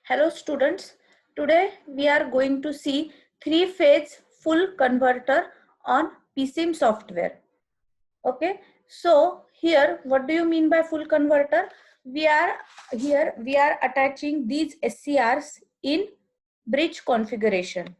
Hello students, today we are going to see three-phase full converter on PSIM software. Okay, so here what do you mean by full converter? We are attaching these SCRs in bridge configuration.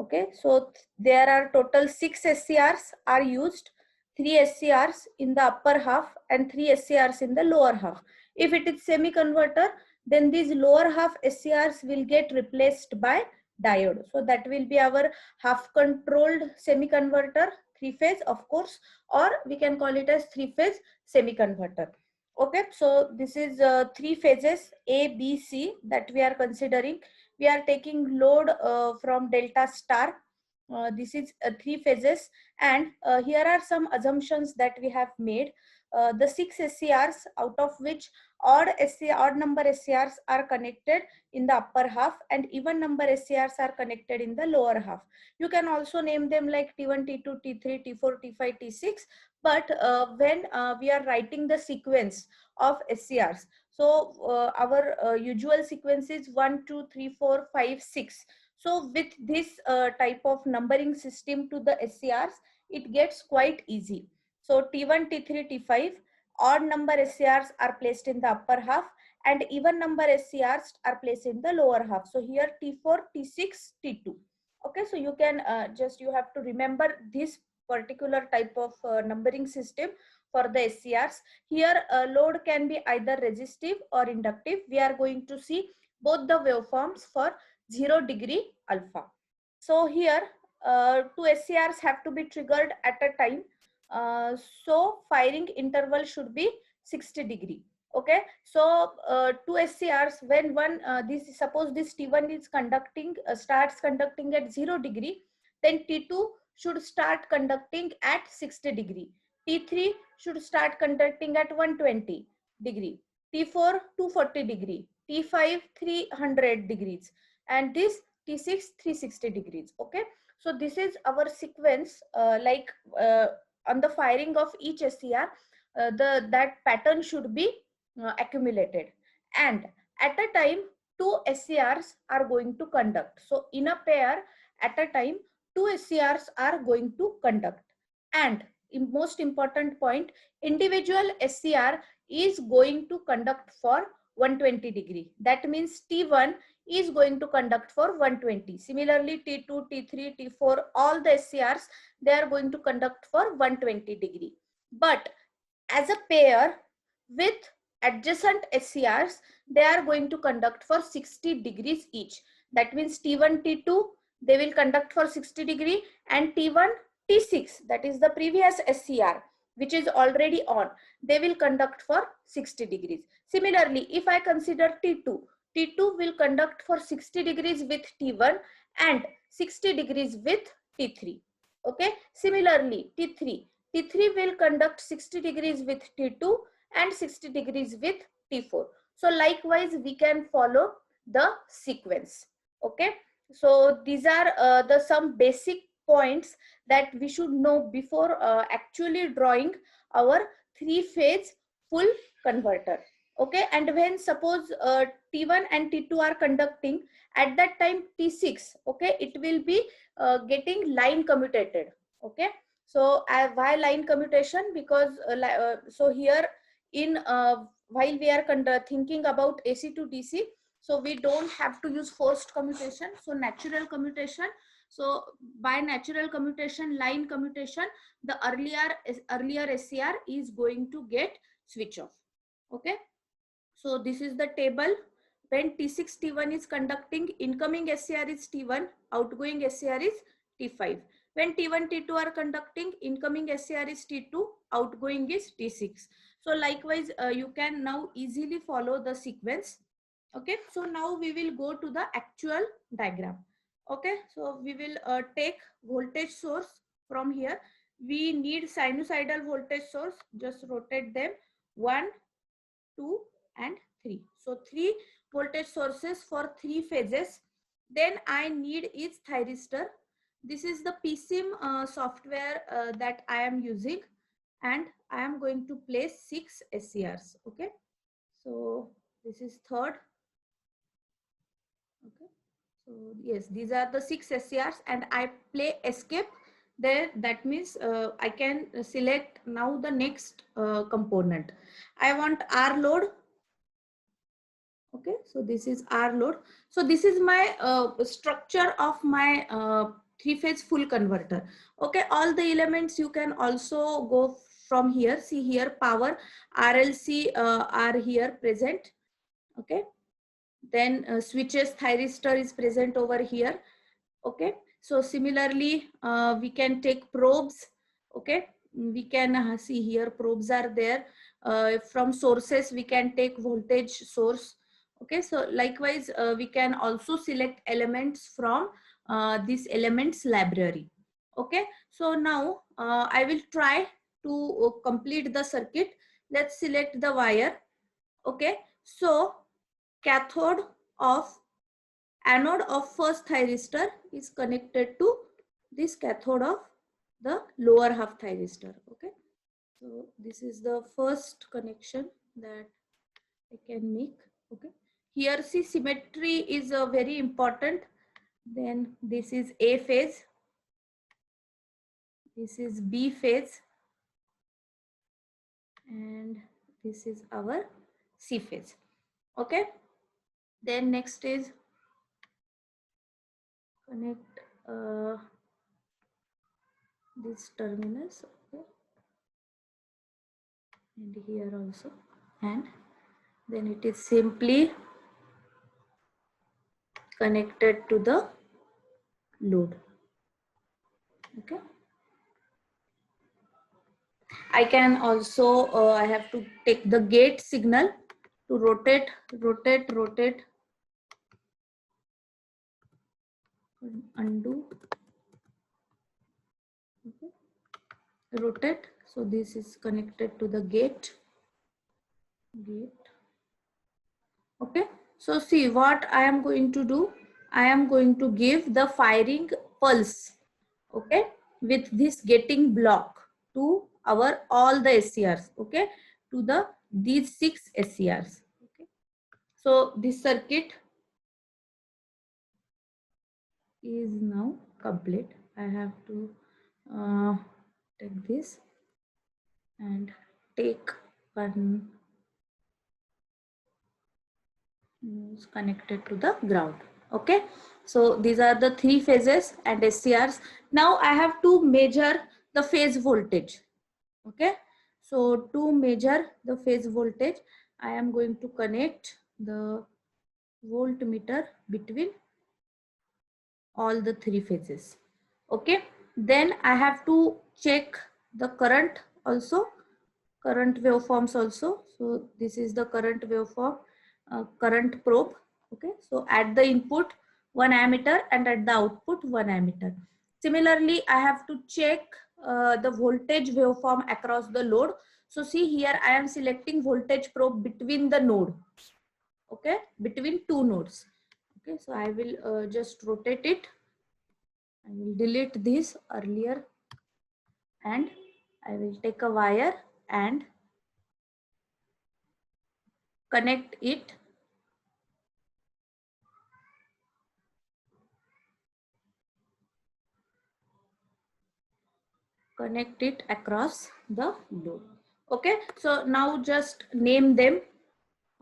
Okay, so there are total 6 SCRs are used, 3 SCRs in the upper half and 3 SCRs in the lower half. If it is semi converter, then these lower half SCRs will get replaced by diode. So that will be our half controlled semi converter, 3-phase of course, or we can call it as 3-phase semi converter. Okay, so this is 3 phases A, B, C that we are considering. We are taking load from delta star. This is 3 phases, and here are some assumptions that we have made. The 6 SCRs, out of which odd number SCRs are connected in the upper half and even number SCRs are connected in the lower half. You can also name them like T1, T2, T3, T4, T5, T6, but when we are writing the sequence of SCRs, so our usual sequence is 1, 2, 3, 4, 5, 6. So with this type of numbering system to the SCRs, it gets quite easy. So T1, T3, T5, odd number SCRs are placed in the upper half and even number SCRs are placed in the lower half. So here T4, T6, T2. Okay, so you can you have to remember this particular type of numbering system for the SCRs. Here load can be either resistive or inductive. We are going to see both the waveforms for 0 degree alpha. So here 2 SCRs have to be triggered at a time. So firing interval should be 60 degree. Okay, so 2 SCRs, when one suppose this T1 is conducting starts conducting at 0 degree, then T2 should start conducting at 60 degree. T3 should start conducting at 120 degree. T4 240 degree. T5 300 degrees, and this T6 360 degrees. Okay, so this is our sequence. On the firing of each SCR, that pattern should be accumulated, and at a time 2 SCRs are going to conduct. So in a pair at a time 2 SCRs are going to conduct, and most important point, individual SCR is going to conduct for 120 degree. That means T1 is going to conduct for 120. Similarly, T2, T3, T4, all the SCRs, they are going to conduct for 120 degree. But as a pair with adjacent SCRs, they are going to conduct for 60 degrees each. That means T1, T2, they will conduct for 60 degree, and T1, T6, that is the previous SCR, which is already on, they will conduct for 60 degrees. Similarly, if I consider T2, T2 will conduct for 60 degrees with T1 and 60 degrees with T3. Okay. Similarly, T3 will conduct 60 degrees with T2 and 60 degrees with T4. So likewise, we can follow the sequence. Okay. So these are the some basic points that we should know before actually drawing our 3-phase full converter. Okay, and when suppose T1 and T2 are conducting, at that time T6, okay, it will be getting line commutated. Okay, so why line commutation? Because so here in while we are thinking about AC to DC, so we don't have to use forced commutation, so natural commutation. So by natural commutation, line commutation, the earlier SCR is going to get switch off. Okay, so this is the table. When T6 T1 is conducting, incoming SCR is T1, outgoing SCR is T5. When T1 T2 are conducting, incoming SCR is T2, outgoing is T6. So likewise, you can now easily follow the sequence. Okay, so now we will go to the actual diagram. Okay, so we will take voltage source from here. We need sinusoidal voltage source. Just rotate them 1, 2 and 3. So 3 voltage sources for 3 phases. Then I need is thyristor. This is the PSIM software that I am using, and I am going to place 6 SCRs. Okay, so this is third, So yes, these are the 6 SCRs, and I play escape. There, that means I can select now the next component. I want R load. Okay, so this is R load. So this is my structure of my 3-phase full converter. Okay, all the elements you can also go from here. See here, power, RLC are here present. Okay, then switches thyristor is present over here. Okay, so similarly we can take probes. Okay, we can see here probes are there. From sources we can take voltage source. Okay, so likewise we can also select elements from this elements library. Okay, so now I will try to complete the circuit. Let's select the wire. Okay, so cathode of anode of first thyristor is connected to this cathode of the lower half thyristor. Okay, so this is the first connection that I can make. Okay, here see symmetry is very important. Then this is A phase, this is B phase, and this is our C phase. Okay, then next is connect this terminus. Okay, and here also, and then it is simply connected to the load. Okay, I can also I have to take the gate signal to rotate, undo. Okay, rotate. So this is connected to the gate. Okay, so see what I am going to do. I am going to give the firing pulse. Okay, with this gating block to our all the SCRs. Okay, to the these 6 SCRs. Okay, so this circuit is now complete. I have to take this and take one is connected to the ground. Okay, so these are the 3 phases and SCRs. Now I have to measure the phase voltage. Okay, so to measure the phase voltage, I am going to connect the voltmeter between all the 3 phases. Okay, then I have to check the current also, current waveforms also. So this is the current waveform, current probe. Okay, so at the input 1 ammeter and at the output 1 ammeter. Similarly, I have to check the voltage waveform across the load. So see here I am selecting voltage probe between the node. Okay, between 2 nodes. Okay, so I will just rotate it. I will delete this earlier, and I will take a wire and connect it across the load. Okay, so now just name them.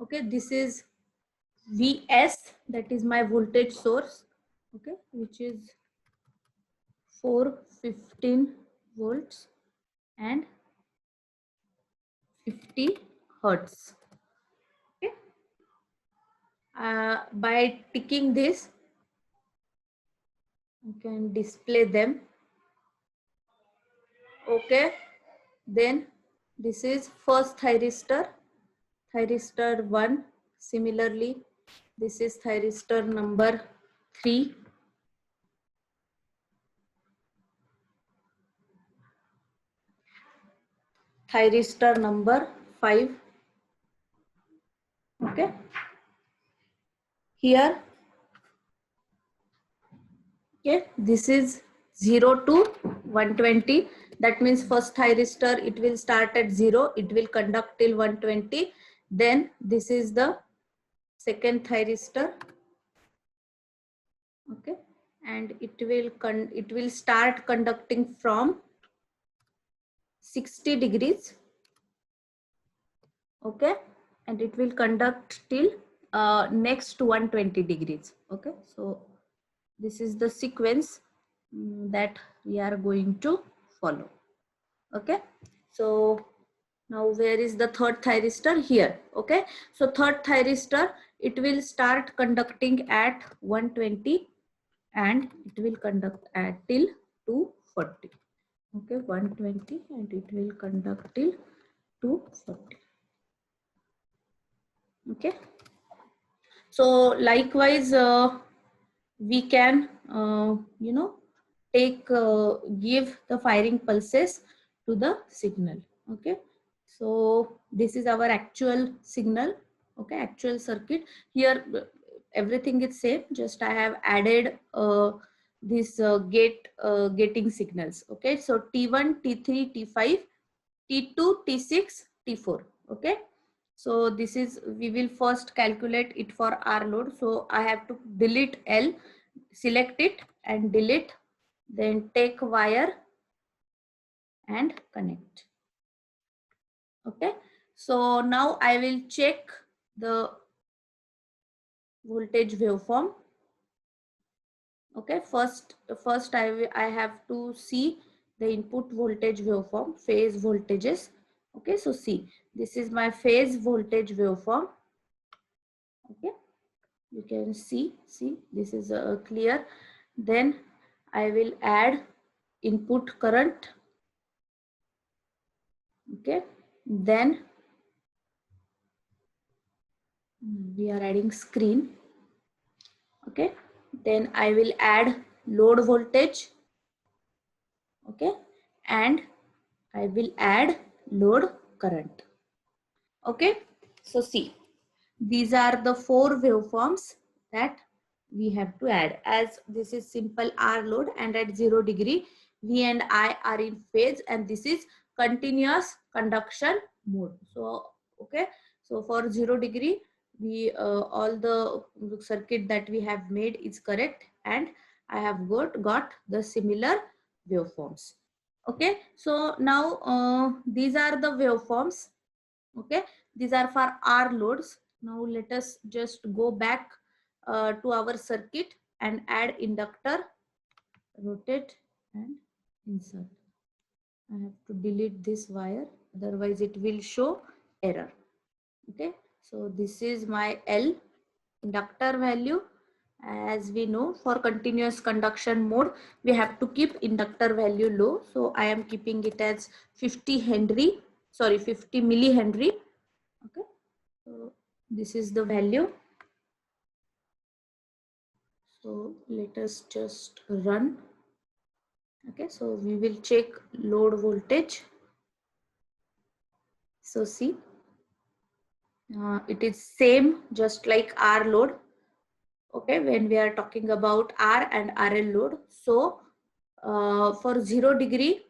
Okay, this is Vs, that is my voltage source. Okay, which is 415 volts and 50 hertz. Okay, by ticking this you can display them. Okay, then this is first thyristor, thyristor 1. Similarly, this is thyristor number 3. Thyristor number 5. Okay, here, okay, this is 0 to 120. That means first thyristor, it will start at 0, it will conduct till 120. Then this is the second thyristor. and it will start conducting from 60 degrees. Okay, and it will conduct till next to 120 degrees. Okay, so this is the sequence that we are going to follow. Okay, so now where is the third thyristor? Here. Okay, so third thyristor, it will start conducting at 120 and it will conduct at till 240. Okay, 120 and it will conduct till 240. Okay, so likewise we can give the firing pulses to the signal. Okay, so this is our actual signal. Okay, actual circuit. Here everything is same, just I have added this gating signals. Okay, so T1, T3, T5, T2, T6, T4. Okay, so this is, we will first calculate it for R load. So I have to delete L, select it and delete, then take wire and connect. Okay, so now I will check the voltage waveform. Okay, first I have to see the input voltage waveform, phase voltages. Okay, so see, this is my phase voltage waveform. Okay, you can see this is clear. Then I will add input current. Okay, then we are adding screen. Okay, then I will add load voltage. Okay, and I will add load current. Okay, so see, these are the four waveforms that we have to add, as this is simple R load and at 0 degree V and I are in phase, and this is continuous conduction mode. So okay, so for 0 degree we all the circuit that we have made is correct, and I have got the similar waveforms. Okay, so now these are the waveforms. Okay, these are for R loads. Now let us just go back to our circuit and add inductor, rotate and insert. I have to delete this wire, otherwise it will show error. Okay, so this is my L inductor value. As we know, for continuous conduction mode we have to keep inductor value low, so I am keeping it as 50 millihenry. Okay, so this is the value. So let us just run. Okay, so we will check load voltage. So see, it is same just like R load. Okay, when we are talking about R and RL load. So for 0 degree,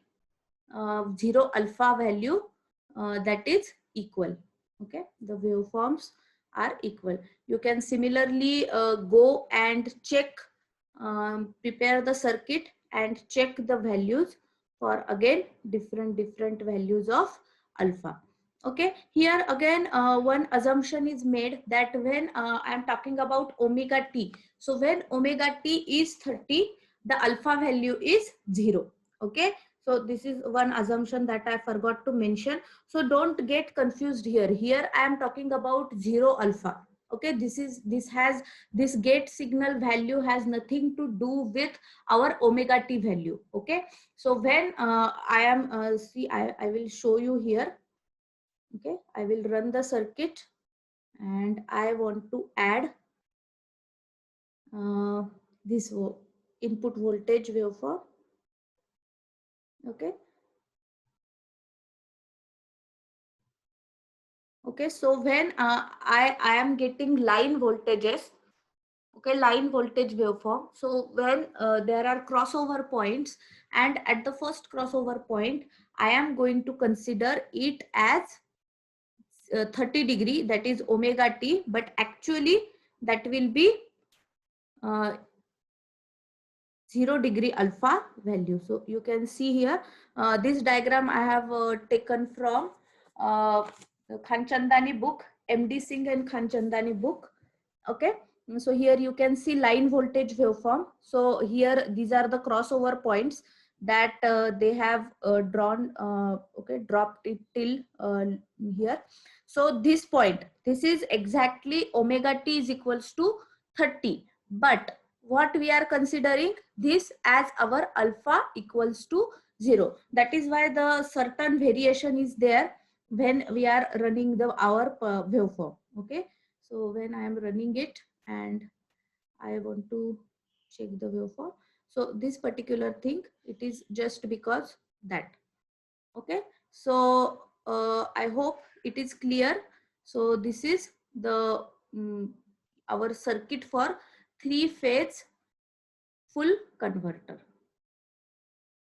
0 alpha value, that is equal. Okay, the waveforms are equal. You can similarly go and check, prepare the circuit and check the values for again different values of alpha. Okay, here again one assumption is made that when I am talking about omega t, so when omega t is 30, the alpha value is 0. Okay, so this is one assumption that I forgot to mention. So don't get confused here. Here I am talking about 0 alpha. Okay, this gate signal value has nothing to do with our omega t value. Okay, so when I am I will show you here. Okay, I will run the circuit and I want to add this input voltage waveform. Okay. Okay, so when I am getting line voltages, okay, line voltage waveform. So when there are crossover points, and at the first crossover point, I am going to consider it as 30 degree, that is omega t, but actually that will be 0° alpha value. So you can see here, this diagram I have taken from Khanchandani book, MD Singh and Khanchandani book. Okay, so here you can see line voltage waveform. So here these are the crossover points that they have drawn, okay, dropped it till here. So this point, this is exactly omega t is equals to 30, but what we are considering this as our alpha equals to 0. That is why the certain variation is there when we are running the our waveform. Okay, so when I am running it and I want to check the waveform, so this particular thing, it is just because that. Okay, so I hope it is clear. So this is the our circuit for three phase full converter.